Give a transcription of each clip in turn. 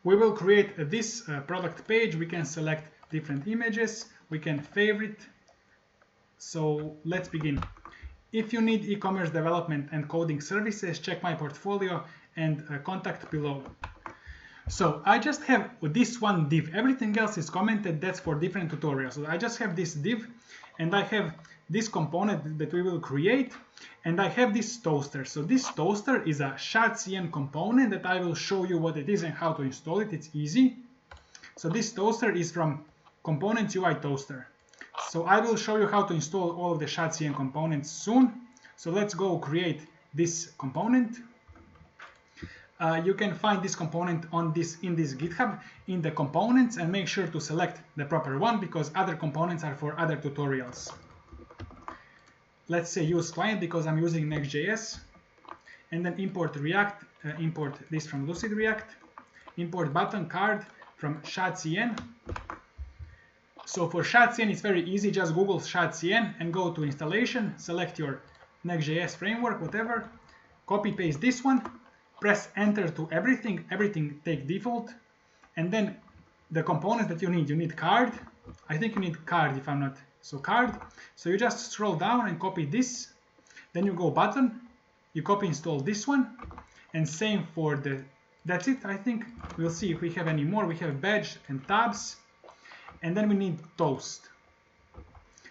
we will create this product page. We can select different images. We can favorite. So let's begin. If you need e-commerce development and coding services, check my portfolio and contact below. So I just have this one div. Everything else is commented. That's for different tutorials. So I just have this div, and I have this component that we will create, and I have this toaster. So this toaster is a ShadCN component that I will show you what it is and how to install it. It's easy. So this toaster is from Components UI Toaster. So I will show you how to install all of the ShadCN components soon. So let's go create this component. You can find this component in this GitHub in the components, and make sure to select the proper one because other components are for other tutorials. Let's say use client because I'm using NextJS, and then import React, import this from Lucid React, import button card from ShadCN. So for ShadCN it's very easy, just Google ShadCN and go to installation, select your NextJS framework, whatever, copy paste this one, press enter to everything take default, and then the components that you need card. I think you need card if I'm not, so card. So you just scroll down and copy this, then you go button, you copy install this one, and same for that's it. I think we'll see if we have any more. We have badge and tabs, and then we need toast.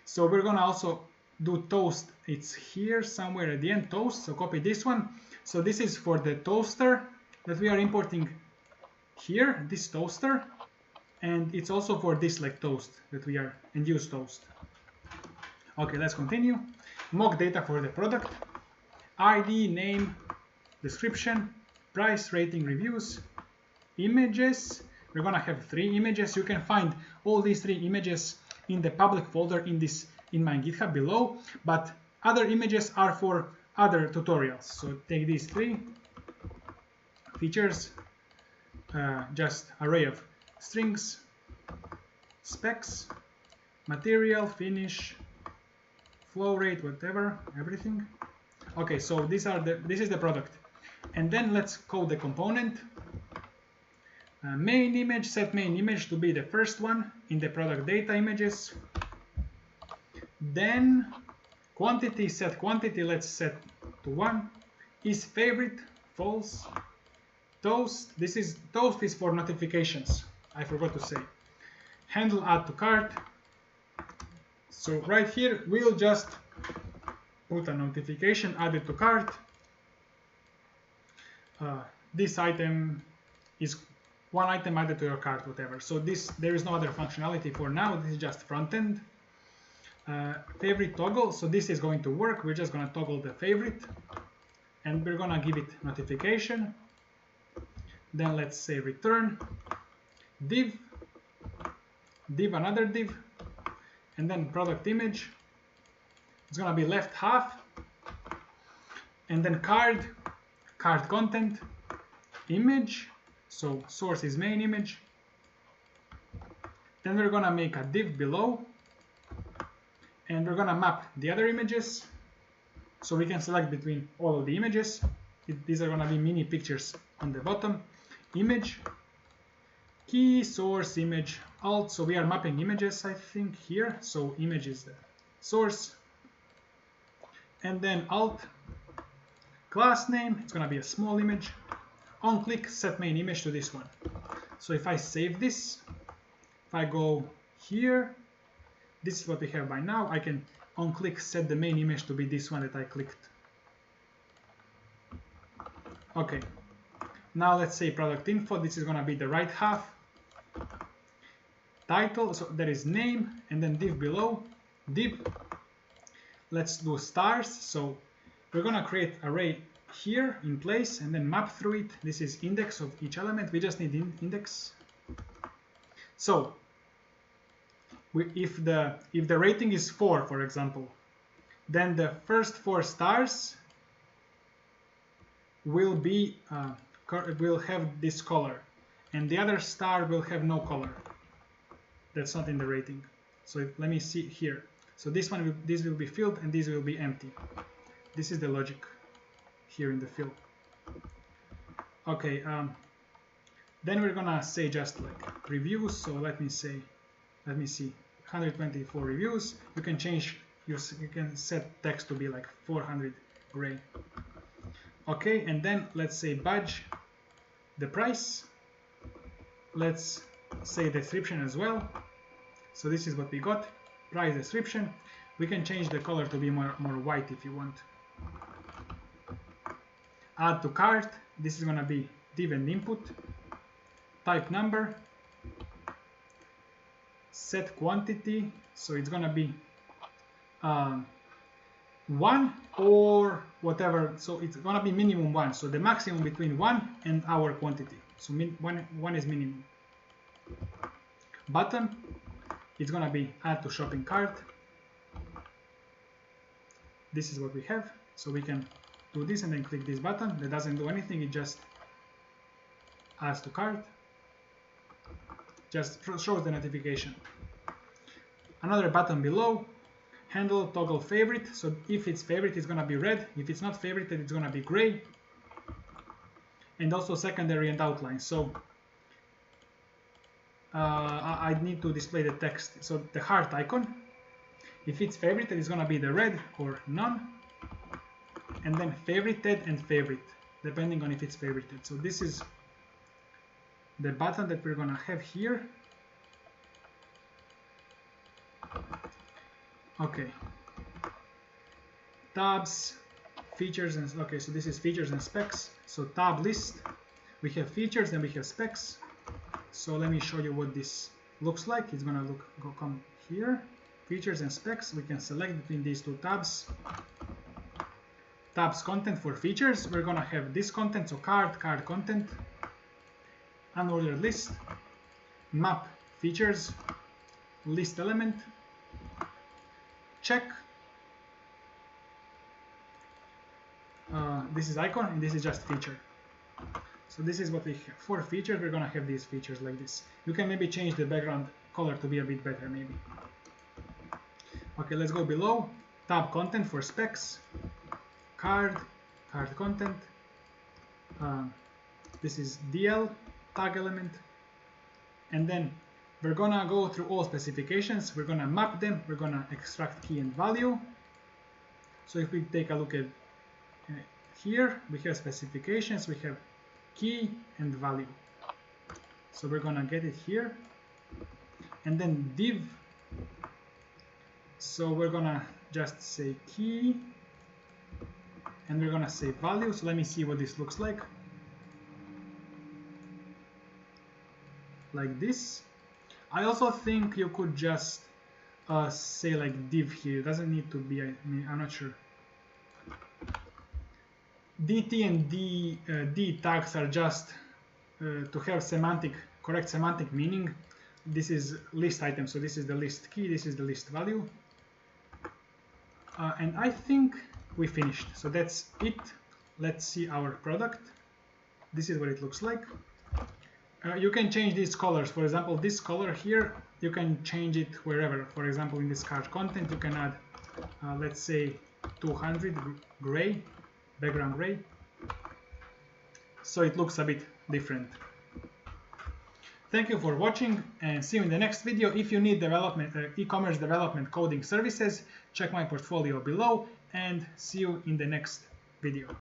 So we're gonna also do toast. It's here somewhere at the end, toast. So copy this one. So this is for the toaster that we are importing here, this toaster, and it's also for this like toast that we are, and use toast. Okay, let's continue. Mock data for the product, ID, name, description, price, rating, reviews, images. We're gonna have 3 images. You can find all these 3 images in the public folder in my GitHub below, but other images are for other tutorials. So take these 3 features, just array of strings, specs, material, finish, flow rate, whatever, everything. Okay, so this is the product, and then let's code the component. Main image, set main image to be the first one in the product data images. Then quantity, set quantity, let's set to 1. Is favorite, false. Toast, toast is for notifications, I forgot to say. Handle add to cart. So right here we'll just put a notification added to cart. This item is one item added to your cart, whatever. So there is no other functionality for now. This is just front end. Favorite toggle, so this is going to work. We're just going to toggle the favorite, and we're going to give it notification. Then let's say return div, another div, and then product image. It's going to be left half, and then card content, image, so source is main image. Then we're going to make a div below, and we're going to map the other images, so we can select between all of the images. These are going to be mini pictures on the bottom. Image, key, source, image, alt. So we are mapping images, I think, here. So image is the source. And then alt, class name, it's going to be a small image. On click, set main image to this one. So if I save this, if I go here, this is what we have by now. I can on click set the main image to be this one that I clicked. Okay, now let's say product info. This is going to be the right half. Title, so there is name, and then div below, div. Let's do stars. So we're going to create array here in place and then map through it. This is index of each element. We just need index. So if the rating is 4, for example, then the first 4 stars will be will have this color, and the other star will have no color. That's not in the rating. So let me see here. So this will be filled and this will be empty. This is the logic here in the fill. Okay, Then we're gonna say just like reviews. So let me see, 124 reviews. You can change, you can set text to be like 400 gray. Okay, and then let's say badge the price. Let's say description as well. So this is what we got, price description. We can change the color to be more white if you want. Add to cart. This is gonna be div and input. Type number. Set quantity. So it's gonna be 1 or whatever. So it's gonna be minimum 1. So the maximum between 1 and our quantity. So one is minimum. Button. It's gonna be add to shopping cart. This is what we have. So we can do this and then click this button. That doesn't do anything. It just adds to cart. Just shows the notification. Another button below. Handle toggle favorite. So if it's favorite, it's gonna be red. If it's not favorited, it's gonna be gray. And also secondary and outline. So I need to display the text. So the heart icon, if it's favorited, it's gonna be the red or none. And then favorited and favorite, depending on if it's favorited. So this is the button that we're gonna have here. Okay. Tabs, features, and okay, so this is features and specs. So tab list, we have features and we have specs. So let me show you what this looks like. It's gonna come here, features and specs. We can select between these two tabs. Tabs content for features. We're gonna have this content, so card content, unordered list, map features, list element, check. This is icon and this is just feature. So this is what we have. For features, we're gonna have these features like this. You can maybe change the background color to be a bit better maybe. Okay, let's go below. Tab content for specs, card content. This is DL, tag element. And then we're gonna go through all specifications. We're gonna map them. We're gonna extract key and value. So if we take a look at here, we have specifications. We have key and value. So we're gonna get it here. And then div. So we're gonna just say key. And we're gonna say value. So let me see what this looks like. Like this. I also think you could just say like div here. It doesn't need to be, I'm not sure. DT and D tags are just to have correct semantic meaning. This is list item, so this is the list key, this is the list value. And I think we finished. So that's it. Let's see our product. This is what it looks like. You can change these colors. For example, this color here, you can change it wherever. For example, in this card content, you can add, let's say, 200 gray, background gray. So it looks a bit different. Thank you for watching and see you in the next video. If you need e-commerce development coding services, check my portfolio below and see you in the next video.